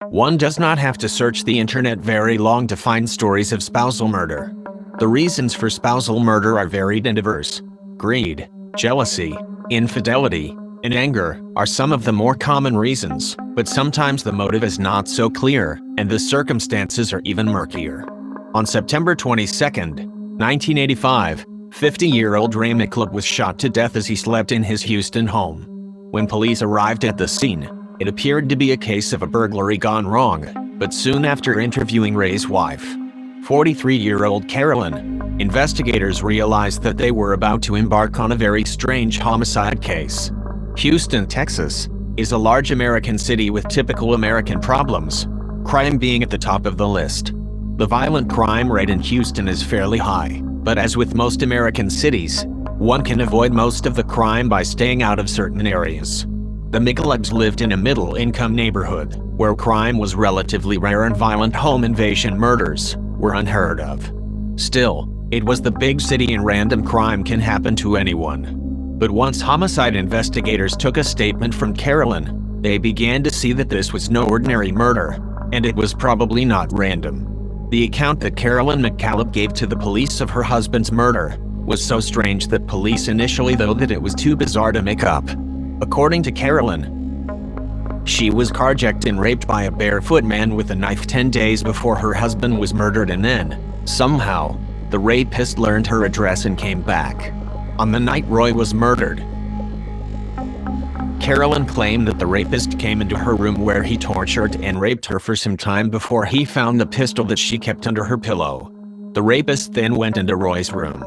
One does not have to search the internet very long to find stories of spousal murder. The reasons for spousal murder are varied and diverse. Greed, jealousy, infidelity, and anger are some of the more common reasons, but sometimes the motive is not so clear, and the circumstances are even murkier. On September 22, 1985, 50-year-old Ray McCaleb was shot to death as he slept in his Houston home. When police arrived at the scene, it appeared to be a case of a burglary gone wrong, but soon after interviewing Ray's wife, 43-year-old Carolyn, investigators realized that they were about to embark on a very strange homicide case. Houston, Texas, is a large American city with typical American problems, crime being at the top of the list. The violent crime rate in Houston is fairly high, but as with most American cities, one can avoid most of the crime by staying out of certain areas. The McCalebs lived in a middle-income neighborhood, where crime was relatively rare and violent home invasion murders were unheard of. Still, it was the big city and random crime can happen to anyone. But once homicide investigators took a statement from Carolyn, they began to see that this was no ordinary murder, and it was probably not random. The account that Carolyn McCaleb gave to the police of her husband's murder was so strange that police initially thought that it was too bizarre to make up. According to Carolyn, she was carjacked and raped by a barefoot man with a knife 10 days before her husband was murdered, and then, somehow, the rapist learned her address and came back. On the night Roy was murdered, Carolyn claimed that the rapist came into her room where he tortured and raped her for some time before he found the pistol that she kept under her pillow. The rapist then went into Roy's room,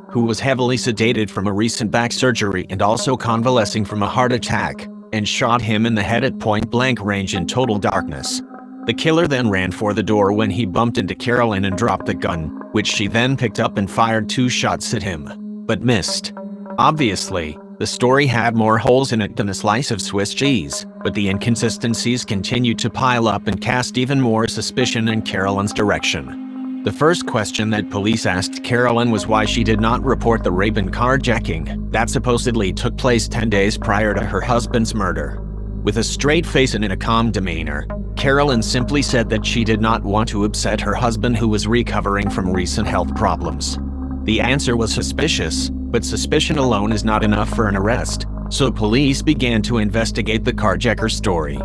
who was heavily sedated from a recent back surgery and also convalescing from a heart attack, and shot him in the head at point-blank range in total darkness. The killer then ran for the door when he bumped into Carolyn and dropped the gun, which she then picked up and fired 2 shots at him, but missed. Obviously, the story had more holes in it than a slice of Swiss cheese, but the inconsistencies continued to pile up and cast even more suspicion in Carolyn's direction. The first question that police asked Carolyn was why she did not report the rape and carjacking that supposedly took place 10 days prior to her husband's murder. With a straight face and in a calm demeanor, Carolyn simply said that she did not want to upset her husband, who was recovering from recent health problems. The answer was suspicious, but suspicion alone is not enough for an arrest, so police began to investigate the carjacker story.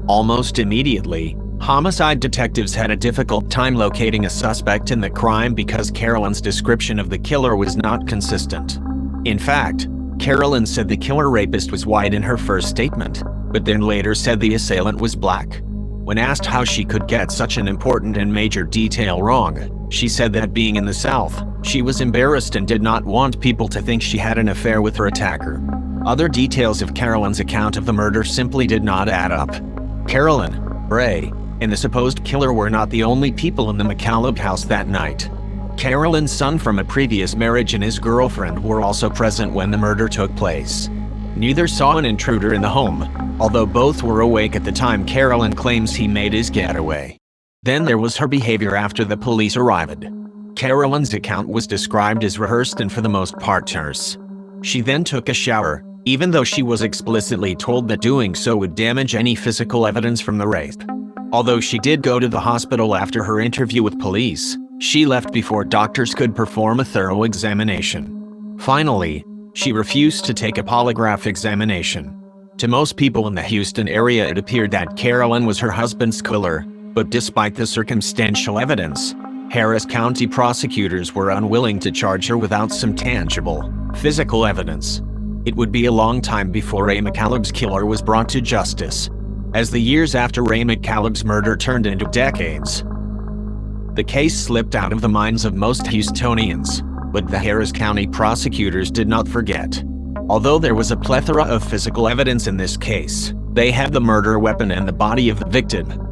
Almost immediately, homicide detectives had a difficult time locating a suspect in the crime because Carolyn's description of the killer was not consistent. In fact, Carolyn said the killer rapist was white in her first statement, but then later said the assailant was black. When asked how she could get such an important and major detail wrong, she said that being in the South, she was embarrassed and did not want people to think she had an affair with her attacker. Other details of Carolyn's account of the murder simply did not add up. Carolyn, Ray, and the supposed killer were not the only people in the McCaleb house that night. Carolyn's son from a previous marriage and his girlfriend were also present when the murder took place. Neither saw an intruder in the home, although both were awake at the time Carolyn claims he made his getaway. Then there was her behavior after the police arrived. Carolyn's account was described as rehearsed and for the most part terse. She then took a shower, even though she was explicitly told that doing so would damage any physical evidence from the rape. Although she did go to the hospital after her interview with police, she left before doctors could perform a thorough examination. Finally, she refused to take a polygraph examination. To most people in the Houston area, it appeared that Carolyn was her husband's killer, but despite the circumstantial evidence, Harris County prosecutors were unwilling to charge her without some tangible, physical evidence. It would be a long time before Ray McCaleb's killer was brought to justice. As the years after Ray McCaleb's murder turned into decades, the case slipped out of the minds of most Houstonians, but the Harris County prosecutors did not forget. Although there was a plethora of physical evidence in this case, they had the murder weapon and the body of the victim.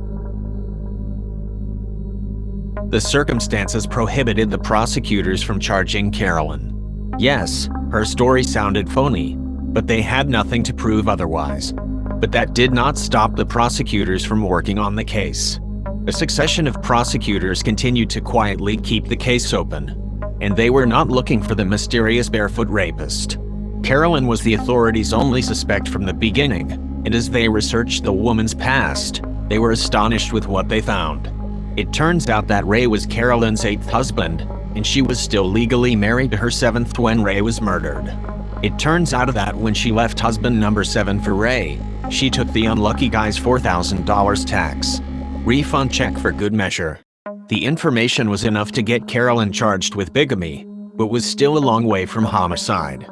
The circumstances prohibited the prosecutors from charging Carolyn. Yes, her story sounded phony, but they had nothing to prove otherwise. But that did not stop the prosecutors from working on the case. A succession of prosecutors continued to quietly keep the case open, and they were not looking for the mysterious barefoot rapist. Carolyn was the authorities' only suspect from the beginning, and as they researched the woman's past, They were astonished with what they found. It turns out that Ray was Carolyn's 8th husband, and she was still legally married to her 7th when Ray was murdered. It turns out that when she left husband number 7 for Ray, she took the unlucky guy's $4,000 tax refund check for good measure. The information was enough to get Carolyn charged with bigamy, but was still a long way from homicide.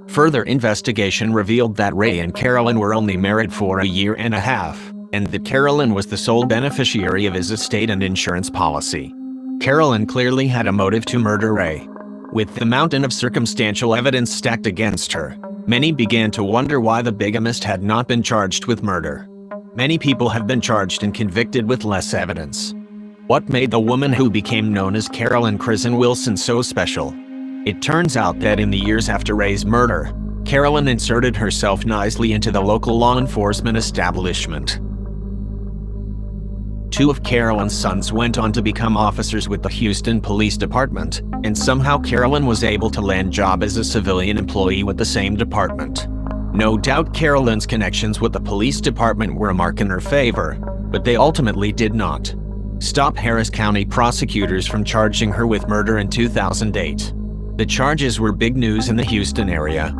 Further investigation revealed that Ray and Carolyn were only married for a year and a half, and that Carolyn was the sole beneficiary of his estate and insurance policy. Carolyn clearly had a motive to murder Ray. With the mountain of circumstantial evidence stacked against her, many began to wonder why the bigamist had not been charged with murder. Many people have been charged and convicted with less evidence. What made the woman who became known as Carolyn Krizan-Wilson so special? It turns out that in the years after Ray's murder, Carolyn inserted herself nicely into the local law enforcement establishment. 2 of Carolyn's sons went on to become officers with the Houston Police Department, and somehow Carolyn was able to land a job as a civilian employee with the same department. No doubt Carolyn's connections with the police department were a mark in her favor, but they ultimately did not stop Harris County prosecutors from charging her with murder in 2008. The charges were big news in the Houston area,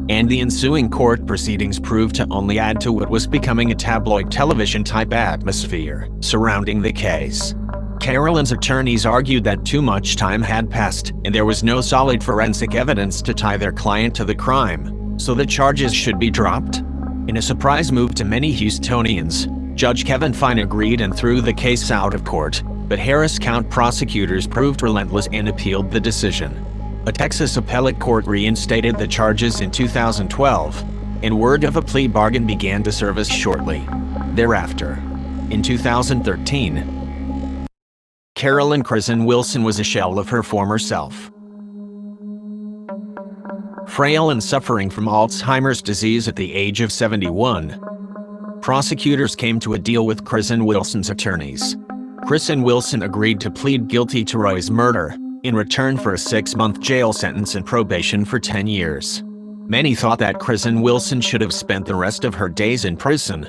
and the ensuing court proceedings proved to only add to what was becoming a tabloid television-type atmosphere surrounding the case. Carolyn's attorneys argued that too much time had passed, and there was no solid forensic evidence to tie their client to the crime, so the charges should be dropped. In a surprise move to many Houstonians, Judge Kevin Fine agreed and threw the case out of court, but Harris County prosecutors proved relentless and appealed the decision. A Texas appellate court reinstated the charges in 2012, and word of a plea bargain began to surface shortly thereafter. In 2013, Carolyn Krizan-Wilson was a shell of her former self. Frail and suffering from Alzheimer's disease at the age of 71, prosecutors came to a deal with Krizan-Wilson's attorneys. Krizan-Wilson agreed to plead guilty to Roy's murder in return for a 6-month jail sentence and probation for 10 years. Many thought that Krizan-Wilson should have spent the rest of her days in prison.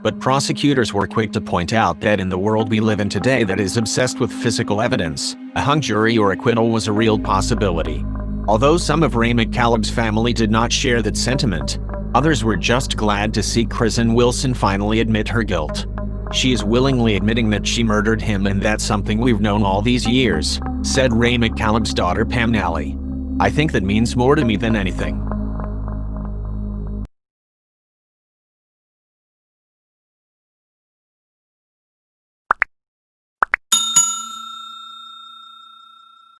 But prosecutors were quick to point out that in the world we live in today that is obsessed with physical evidence, a hung jury or acquittal was a real possibility. Although some of Ray McCaleb's family did not share that sentiment, others were just glad to see Krizan-Wilson finally admit her guilt. She is willingly admitting that she murdered him, and that's something we've known all these years, said Ray McCaleb's daughter Pam Nally. I think that means more to me than anything.